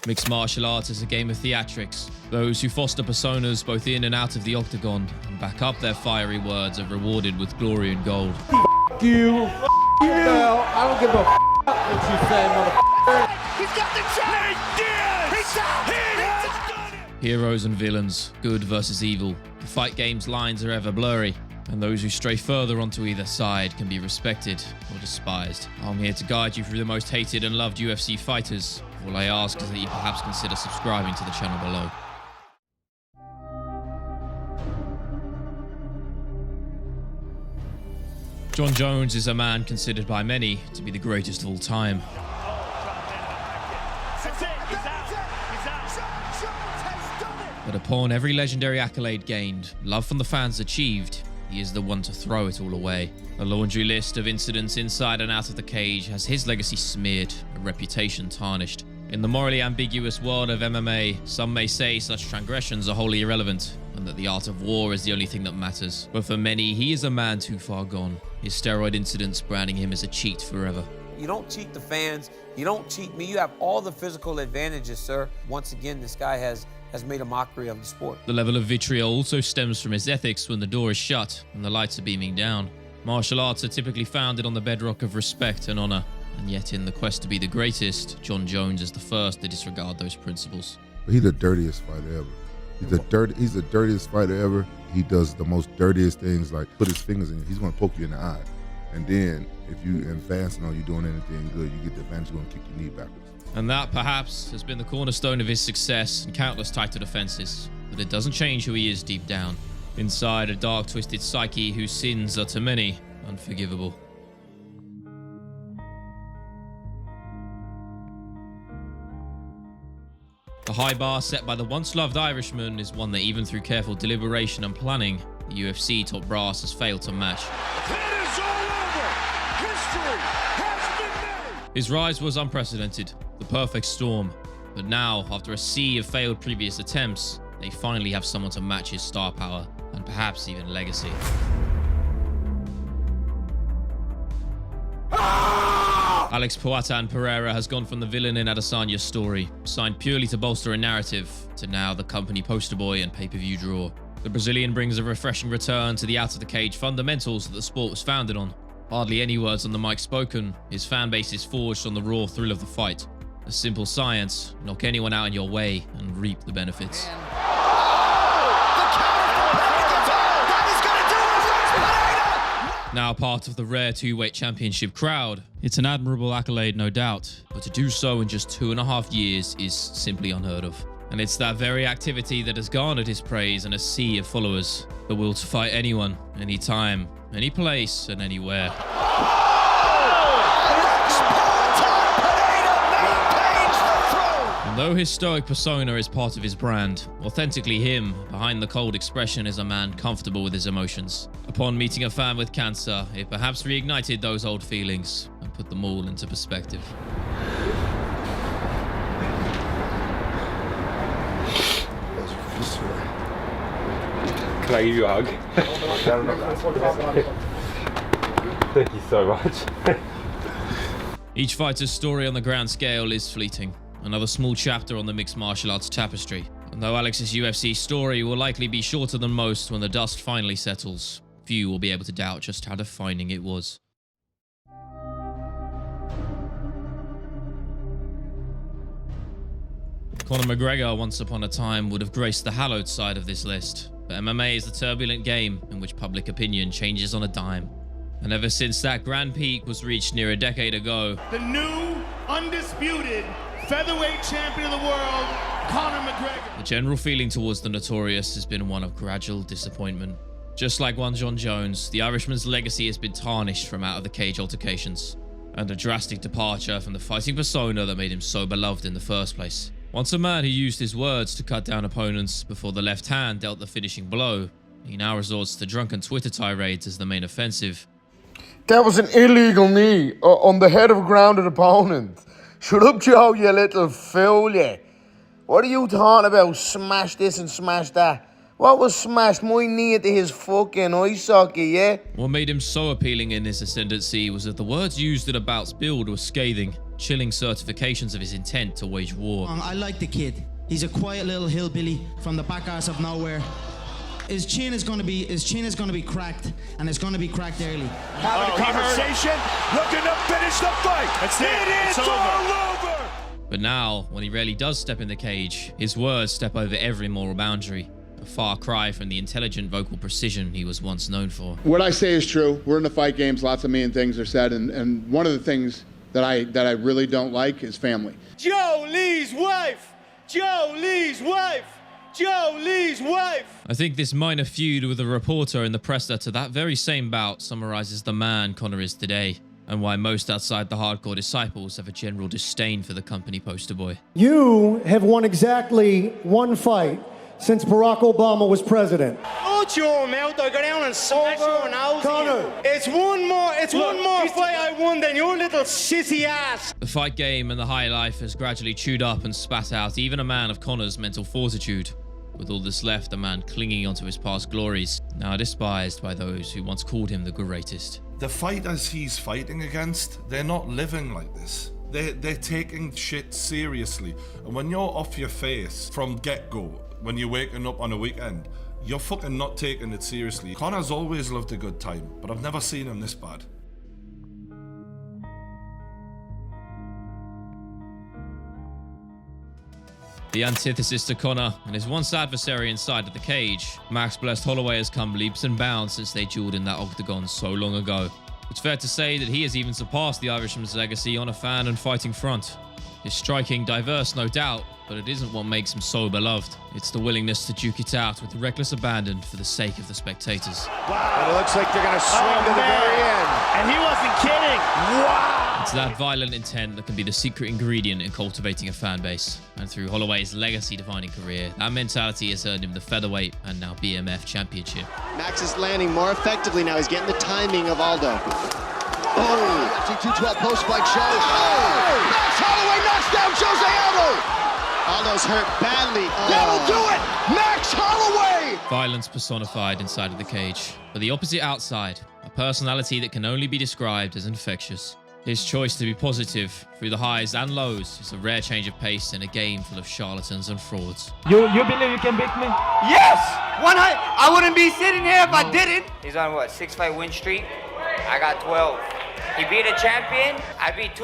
Mixed martial arts is a game of theatrics. Those who foster personas both in and out of the octagon and back up their fiery words are rewarded with glory and gold. F you. F you. I don't give a what you say, motherfucker. He's got the chain. He's out. He's done it. Heroes and villains, good versus evil. The fight game's lines are ever blurry, and those who stray further onto either side can be respected or despised. I'm here to guide you through the most hated and loved UFC fighters. All I ask is that you perhaps consider subscribing to the channel below. Jon Jones is a man considered by many to be the greatest of all time. But upon every legendary accolade gained, love from the fans achieved, he is the one to throw it all away. A laundry list of incidents inside and out of the cage has his legacy smeared, a reputation tarnished. In the morally ambiguous world of MMA, some may say such transgressions are wholly irrelevant, and that the art of war is the only thing that matters. But for many, he is a man too far gone, his steroid incidents branding him as a cheat forever. You don't cheat the fans, you don't cheat me, you have all the physical advantages, sir. Once again, this guy has made a mockery of the sport. The level of vitriol also stems from his ethics when the door is shut and the lights are beaming down. Martial arts are typically founded on the bedrock of respect and honor, and yet in the quest to be the greatest, Jon Jones is the first to disregard those principles. He's the dirtiest fighter ever. He's the dirtiest fighter ever. He does the most dirtiest things, like put his fingers in you. He's gonna poke you in the eye. And then if you advance and are you doing anything good, you get the advantage, you're gonna kick your knee backwards. And that, perhaps, has been the cornerstone of his success and countless title defenses. But it doesn't change who he is deep down. Inside a dark, twisted psyche whose sins are to many unforgivable. The high bar set by the once-loved Irishman is one that even through careful deliberation and planning, the UFC top brass has failed to match. It is all over. History has been made. His rise was unprecedented, the perfect storm. But now, after a sea of failed previous attempts, they finally have someone to match his star power, and perhaps even legacy. Alex Pereira has gone from the villain in Adesanya's story, signed purely to bolster a narrative, to now the company poster boy and pay-per-view draw. The Brazilian brings a refreshing return to the out-of-the-cage fundamentals that the sport was founded on. Hardly any words on the mic spoken, his fan base is forged on the raw thrill of the fight. A simple science, knock anyone out in your way and reap the benefits. Now part of the rare two-weight championship crowd, it's an admirable accolade, no doubt, but to do so in just 2.5 years is simply unheard of. And it's that very activity that has garnered his praise and a sea of followers, the will to fight anyone, anytime, any place, and anywhere. And though his stoic persona is part of his brand, authentically him, behind the cold expression, is a man comfortable with his emotions. Upon meeting a fan with cancer, it perhaps reignited those old feelings and put them all into perspective. Can I give you a hug? Thank you so much. Each fighter's story on the grand scale is fleeting. Another small chapter on the mixed martial arts tapestry. And though Alex's UFC story will likely be shorter than most when the dust finally settles, few will be able to doubt just how defining it was. Conor McGregor once upon a time would have graced the hallowed side of this list, but MMA is a turbulent game in which public opinion changes on a dime. And ever since that grand peak was reached near a decade ago, The new, undisputed featherweight champion of the world, Conor McGregor. the general feeling towards the notorious has been one of gradual disappointment. Just like one Jon Jones, the Irishman's legacy has been tarnished from out-of-the-cage altercations, and a drastic departure from the fighting persona that made him so beloved in the first place. Once a man who used his words to cut down opponents before the left hand dealt the finishing blow, he now resorts to drunken Twitter tirades as the main offensive. That was an illegal knee on the head of a grounded opponent. Shut up, Joe, you little fool, yeah. What are you talking about? Smash this and smash that. What was smashed? My knee into his fucking eye socket, yeah? What made him so appealing in his ascendancy was that the words used in a bout's build were scathing. chilling certifications of his intent to wage war. I like the kid. He's a quiet little hillbilly from the back arse of nowhere. His chin is going to be cracked, and it's going to be cracked early. Having a conversation, looking to finish the fight. That's it. It's all over. But now, when he rarely does step in the cage, his words step over every moral boundary. A far cry from the intelligent vocal precision he was once known for. What I say is true. We're in the fight games. Lots of mean things are said, and one of the things that I really don't like is family. Joe Lee's wife. Joe Lee's wife. Joe Lee's wife. I think this minor feud with a reporter in the presser to that very same bout summarizes the man Conor is today, and why most outside the hardcore disciples have a general disdain for the company poster boy. You have won exactly one fight since Barack Obama was president. Shut your mouth, I go down and smash your nose. Conor. It's one more fight I won than your little sissy ass. The fight game and the high life has gradually chewed up and spat out even a man of Conor's mental fortitude. With all that's left, a man clinging onto his past glories, now despised by those who once called him the greatest. The fighters he's fighting against, they're not living like this. They're taking shit seriously. And when you're off your face from get-go, when you're waking up on a weekend, you're fucking not taking it seriously. Conor's always loved a good time, but I've never seen him this bad. The antithesis to Conor and his once adversary inside of the cage, Max blessed Holloway has come leaps and bounds since they dueled in that octagon so long ago. It's fair to say that he has even surpassed the Irishman's legacy on a fan and fighting front. His striking diverse, no doubt, but it isn't what makes him so beloved. It's the willingness to duke it out with reckless abandon for the sake of the spectators. Wow. It looks like they're going to swing to the very end. And he wasn't kidding. Wow. It's that violent intent that can be the secret ingredient in cultivating a fan base. And through Holloway's legacy-defining career, that mentality has earned him the featherweight and now BMF championship. Max is landing more effectively now. He's getting the timing of Aldo. Oh, T212 post spike show. Oh, Max Holloway knocks down Jose Aldo. Aldo's hurt badly. Oh. That'll do it. Max Holloway. Violence personified inside of the cage, but the opposite outside, a personality that can only be described as infectious. His choice to be positive through the highs and lows is a rare change of pace in a game full of charlatans and frauds. You believe you can beat me? Yes! I wouldn't be sitting here if I didn't. He's on what, 6-fight win streak? I got 12. He beat a champion, I beat 2.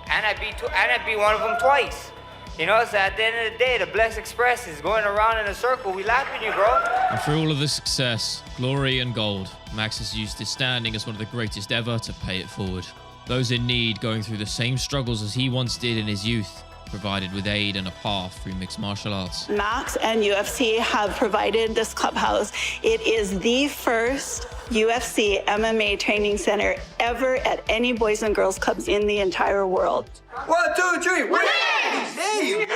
And I beat one of them twice. You know, so at the end of the day, the Bless Express is going around in a circle. We laughing at you, bro. And through all of the success, glory and gold, Max has used his standing as one of the greatest ever to pay it forward. Those in need going through the same struggles as he once did in his youth, provided with aid and a path through mixed martial arts. Max and UFC have provided this clubhouse. It is the first UFC MMA training center ever at any boys and girls clubs in the entire world. 1, 2, 3, win! Hey!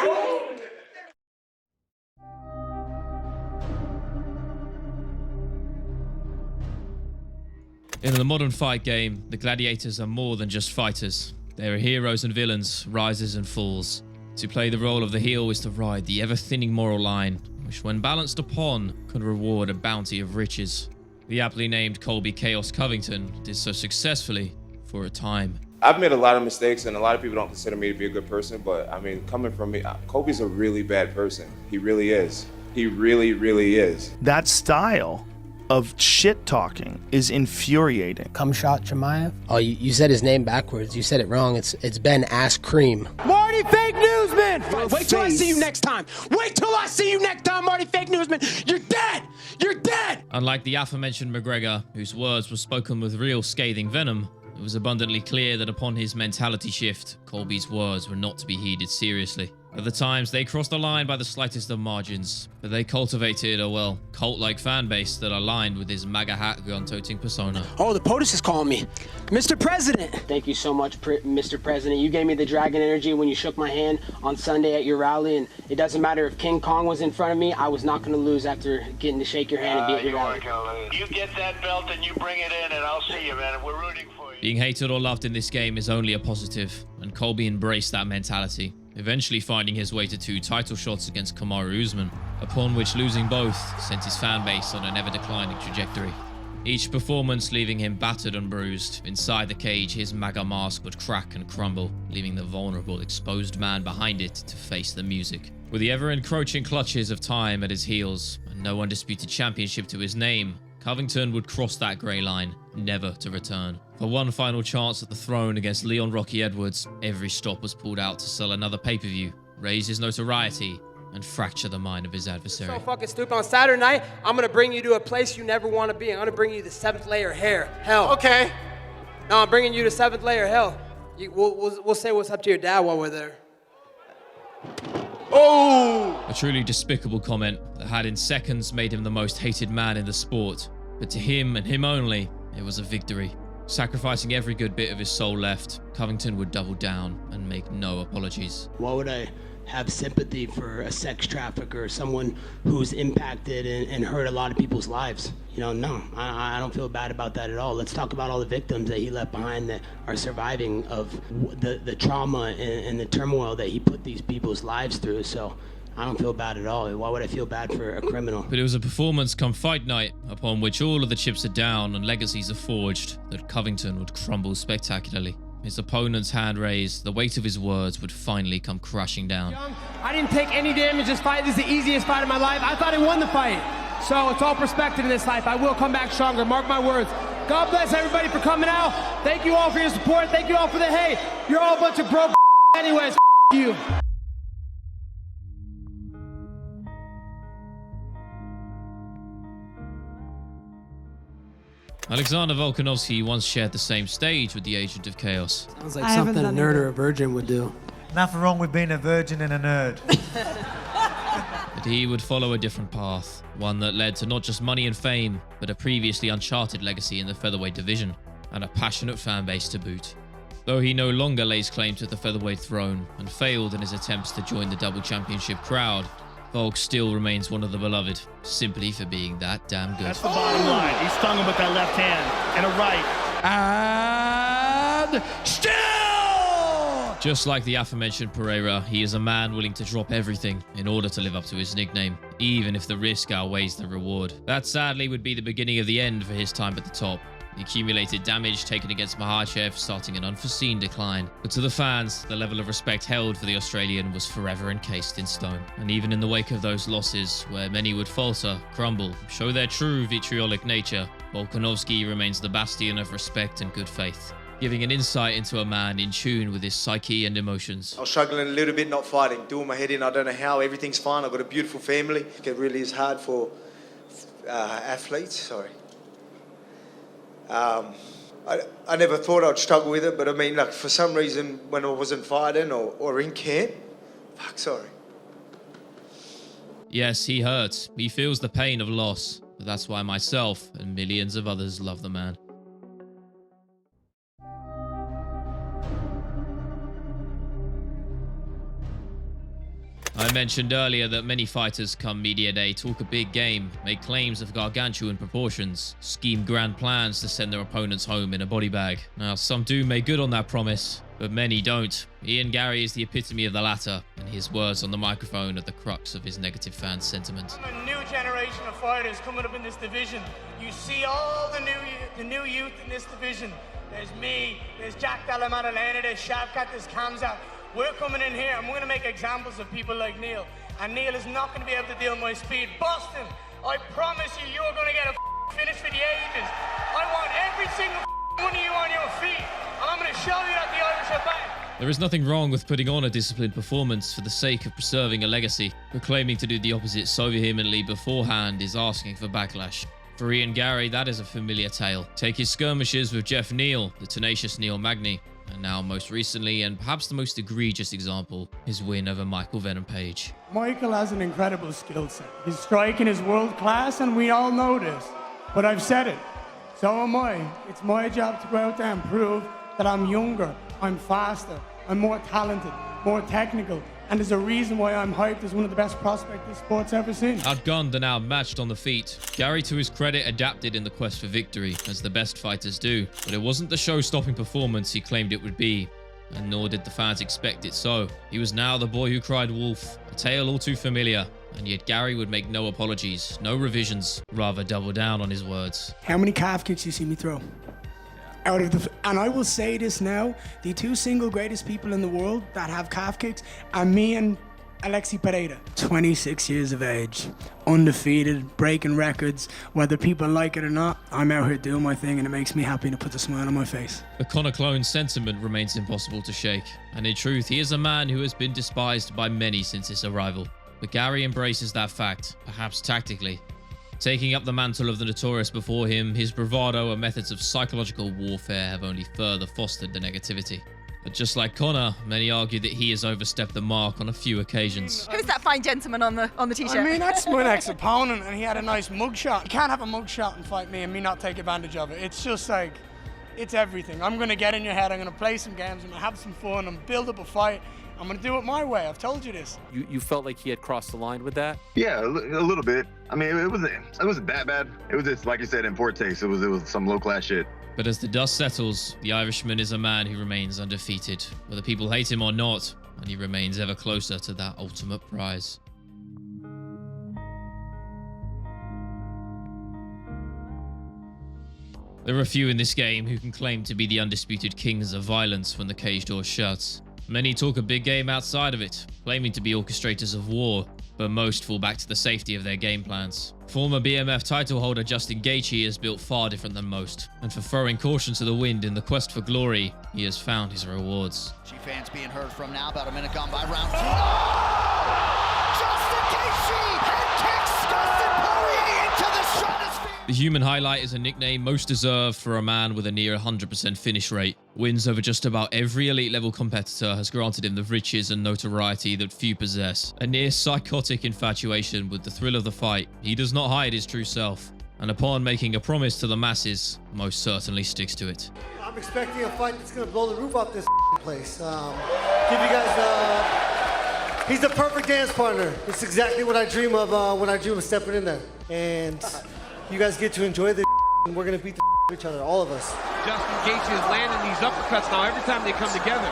In the modern fight game, the gladiators are more than just fighters. They are heroes and villains, rises and falls. To play the role of the heel is to ride the ever-thinning moral line, which when balanced upon, can reward a bounty of riches. The aptly named Colby Chaos Covington did so successfully for a time. I've made a lot of mistakes, and a lot of people don't consider me to be a good person, but I mean, coming from me, Colby's a really bad person. He really is. He really, really is. That style of shit talking is infuriating. Come shot Chimaev. Oh, you said his name backwards. You said it wrong. It's Ben Ass Cream. Marty Fake Newsman! Wait till I see you next time. Wait till I see you next time, Marty Fake Newsman. You're dead. You're dead. Unlike the aforementioned McGregor, whose words were spoken with real scathing venom, it was abundantly clear that upon his mentality shift, Colby's words were not to be heeded seriously. At the times, they crossed the line by the slightest of margins, but they cultivated a, well, cult-like fan base that aligned with his MAGA hat gun-toting persona. Oh, the POTUS is calling me. Mr. President! Thank you so much, Mr. President. You gave me the dragon energy when you shook my hand on Sunday at your rally, and it doesn't matter if King Kong was in front of me, I was not going to lose after getting to shake your hand and be at your rally. You get that belt and you bring it in, and I'll see you, man. We're rooting for you. Being hated or loved in this game is only a positive, and Colby embraced that mentality, eventually finding his way to 2 title shots against Kamaru Usman, upon which losing both sent his fan base on an ever-declining trajectory. each performance leaving him battered and bruised. Inside the cage, his MAGA mask would crack and crumble, leaving the vulnerable, exposed man behind it to face the music. With the ever-encroaching clutches of time at his heels and no undisputed championship to his name, Covington would cross that grey line, never to return. For one final chance at the throne against Leon Rocky Edwards, every stop was pulled out to sell another pay-per-view, raise his notoriety, and fracture the mind of his adversary. So fucking stupid. On Saturday night, I'm gonna bring you to a place you never want to be. I'm gonna bring you to 7th layer hell. Okay. No, I'm bringing you to 7th layer hell. We'll say what's up to your dad while we're there. Oh! A truly despicable comment that had in seconds made him the most hated man in the sport. But to him and him only, it was a victory. Sacrificing every good bit of his soul left, Covington would double down and make no apologies. Why would I have sympathy for a sex trafficker, someone who's impacted and hurt a lot of people's lives? You know, no, I don't feel bad about that at all. Let's talk about all the victims that he left behind that are surviving of the trauma and the turmoil that he put these people's lives through. So I don't feel bad at all. Why would I feel bad for a criminal? But it was a performance come fight night, upon which all of the chips are down and legacies are forged, that Covington would crumble spectacularly. His opponent's hand raised, the weight of his words would finally come crashing down. I didn't take any damage this fight. This is the easiest fight of my life. I thought I won the fight. So it's all perspective in this life. I will come back stronger. Mark my words. God bless everybody for coming out. Thank you all for your support. Thank you all for the hate. You're all a bunch of broke anyways. You. Alexander Volkanovski once shared the same stage with the Agent of Chaos. Sounds like something a nerd or a virgin would do. Nothing wrong with being a virgin and a nerd. But he would follow a different path, one that led to not just money and fame, but a previously uncharted legacy in the featherweight division, and a passionate fan base to boot. Though he no longer lays claim to the featherweight throne, and failed in his attempts to join the double championship crowd, Volk still remains one of the beloved, simply for being that damn good. That's the bottom line. He stung him with that left hand and a right. And still! Just like the aforementioned Pereira, he is a man willing to drop everything in order to live up to his nickname, even if the risk outweighs the reward. That sadly would be the beginning of the end for his time at the top. The accumulated damage taken against Makhachev starting an unforeseen decline. But to the fans, the level of respect held for the Australian was forever encased in stone. And even in the wake of those losses, where many would falter, crumble, show their true vitriolic nature, Volkanovski remains the bastion of respect and good faith, giving an insight into a man in tune with his psyche and emotions. I was struggling a little bit, not fighting, doing my head in, I don't know how, everything's fine, I've got a beautiful family. It really is hard for athletes, sorry. I never thought I'd struggle with it, but I mean, like, for some reason, when I wasn't fighting or in camp, sorry. Yes, he hurts. He feels the pain of loss, but that's why myself and millions of others love the man. I mentioned earlier that many fighters come media day talk a big game, make claims of gargantuan proportions, scheme grand plans to send their opponents home in a body bag. Now, some do make good on that promise, but many don't. Ian Garry is the epitome of the latter, and his words on the microphone are the crux of his negative fan sentiment. A new generation of fighters coming up in this division. You see all the new youth in this division. There's me, there's Jack Della Maddalena, there's Shavkat, there's Kamzat. We're coming in here and we're going to make examples of people like Neil. And Neil is not going to be able to deal with my speed. Boston, I promise you, you're going to get a finish for the ages. I want every single one of you on your feet. And I'm going to show you that the Irish are back. There is nothing wrong with putting on a disciplined performance for the sake of preserving a legacy, but claiming to do the opposite so vehemently beforehand is asking for backlash. For Ian Garry, that is a familiar tale. Take his skirmishes with Jeff Neal, the tenacious Neil Magny, and now most recently, and perhaps the most egregious example, his win over Michael Venom Page. Michael has an incredible skill set. His striking is world class and we all know this. But I've said it. So am I. It's my job to go out there and prove that I'm younger, I'm faster, I'm more talented, more technical, and there's a reason why I'm hyped as one of the best prospects this sport's ever seen. Outgunned and outmatched on the feet, Garry, to his credit, adapted in the quest for victory, as the best fighters do. But it wasn't the show-stopping performance he claimed it would be, and nor did the fans expect it so. He was now the boy who cried wolf, a tale all too familiar, And yet Garry would make no apologies, no revisions, rather double down on his words. How many calf kicks do you see me throw? And I will say this now, the two single greatest people in the world that have calf kicks are me and Alex Pereira. 26 years of age, undefeated, breaking records. Whether people like it or not, I'm out here doing my thing and it makes me happy and it puts a smile on my face. The Conor clone's sentiment remains impossible to shake. And in truth, he is a man who has been despised by many since his arrival. But Garry embraces that fact, perhaps tactically. Taking up the mantle of the notorious before him, his bravado and methods of psychological warfare have only further fostered the negativity. But just like Conor, many argue that he has overstepped the mark on a few occasions. Who's that fine gentleman on the t-shirt? I mean, that's my ex-opponent and he had a nice mugshot. You can't have a mugshot and fight me and me not take advantage of it. It's just like, it's everything. I'm going to get in your head, I'm going to play some games, I'm going to have some fun and build up a fight. I'm going to do it my way. I've told you this. You felt like he had crossed the line with that? Yeah, a little bit. I mean, it wasn't that bad. It was just, like you said, in poor taste. It was some low-class shit. But as the dust settles, the Irishman is a man who remains undefeated, whether people hate him or not, and he remains ever closer to that ultimate prize. There are few in this game who can claim to be the undisputed kings of violence when the cage door shuts. Many talk a big game outside of it, claiming to be orchestrators of war, but most fall back to the safety of their game plans. Former BMF title holder Justin Gaethje is built far different than most, and for throwing caution to the wind in the quest for glory, he has found his rewards. Fans being heard from now, about a minute gone by round 2. Oh! Justin Gaethje head kicks Dustin Poirier into the stratosphere. The human highlight is a nickname most deserved for a man with a near 100% finish rate. Wins over just about every elite level competitor has granted him the riches and notoriety that few possess. A near psychotic infatuation with the thrill of the fight, he does not hide his true self, and upon making a promise to the masses, most certainly sticks to it. I'm expecting a fight that's going to blow the roof off this place. Give you guys, he's the perfect dance partner. It's exactly what I dream of when I dream of stepping in there. And you guys get to enjoy this and we're going to beat the each other, all of us. Justin Gaethje is landing these uppercuts now every time they come together.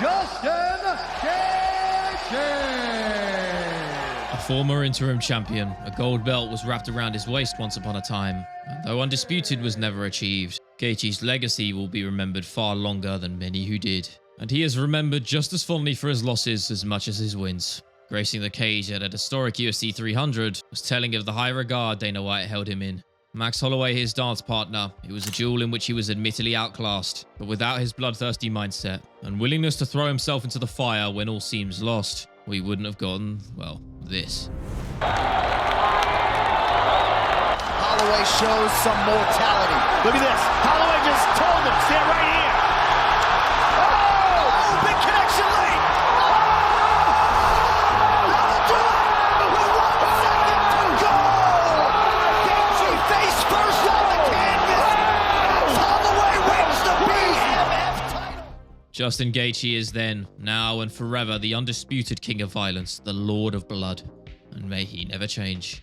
Justin Gaethje! A former interim champion, a gold belt was wrapped around his waist once upon a time, and though undisputed was never achieved, Gaethje's legacy will be remembered far longer than many who did. And he is remembered just as fondly for his losses as much as his wins. Gracing the cage at a historic UFC 300 was telling of the high regard Dana White held him in. Max Holloway, his dance partner, it was a duel in which he was admittedly outclassed, but without his bloodthirsty mindset and willingness to throw himself into the fire when all seems lost, we wouldn't have gotten, well, this. Holloway shows some mortality. Look at this. Holloway just told him, stand right here. Oh, big connection late. Justin Gaethje is then, now and forever, the undisputed king of violence, the Lord of Blood, and may he never change.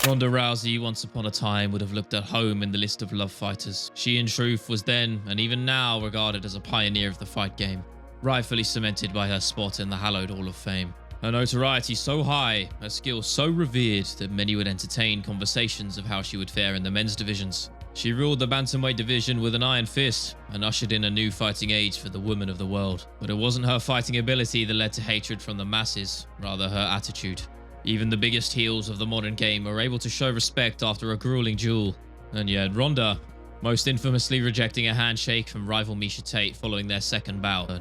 Ronda Rousey, once upon a time, would have looked at home in the list of love fighters. She, in truth, was then, and even now, regarded as a pioneer of the fight game, rightfully cemented by her spot in the hallowed Hall of Fame. Her notoriety so high, her skill so revered that many would entertain conversations of how she would fare in the men's divisions. She ruled the bantamweight division with an iron fist and ushered in a new fighting age for the woman of the world. But it wasn't her fighting ability that led to hatred from the masses, rather her attitude. Even the biggest heels of the modern game were able to show respect after a grueling duel. And yet Ronda, most infamously rejecting a handshake from rival Miesha Tate following their second bout.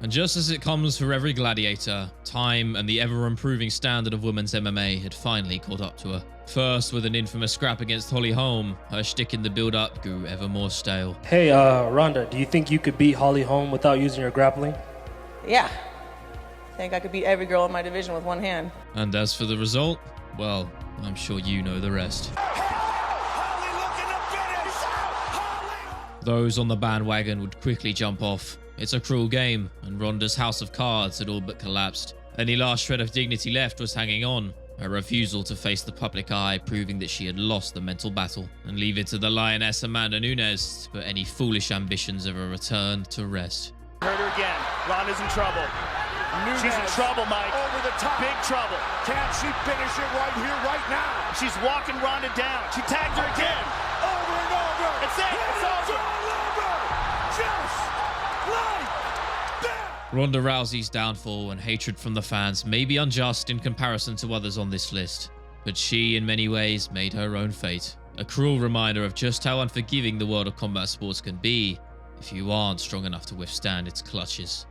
And just as it comes for every gladiator, time and the ever-improving standard of women's MMA had finally caught up to her. First, with an infamous scrap against Holly Holm, her shtick in the build-up grew ever more stale. Hey, Ronda, do you think you could beat Holly Holm without using your grappling? Yeah. I think I could beat every girl in my division with one hand. And as for the result, well, I'm sure you know the rest. Those on the bandwagon would quickly jump off. It's a cruel game, and Ronda's house of cards had all but collapsed. Any last shred of dignity left was hanging on, Her refusal to face the public eye, proving that she had lost the mental battle, and leave it to the lioness Amanda Nunes to put any foolish ambitions of a return to rest. Hurt her again. Ronda's in trouble. Nunes She's in trouble, Mike. Over the top. Big trouble. Can't she finish it right here, right now? She's walking Ronda down. She tagged her again. Over and over. It's it. It's over. Just like that. Ronda Rousey's downfall and hatred from the fans may be unjust in comparison to others on this list, but she in many ways made her own fate. A cruel reminder of just how unforgiving the world of combat sports can be if you aren't strong enough to withstand its clutches.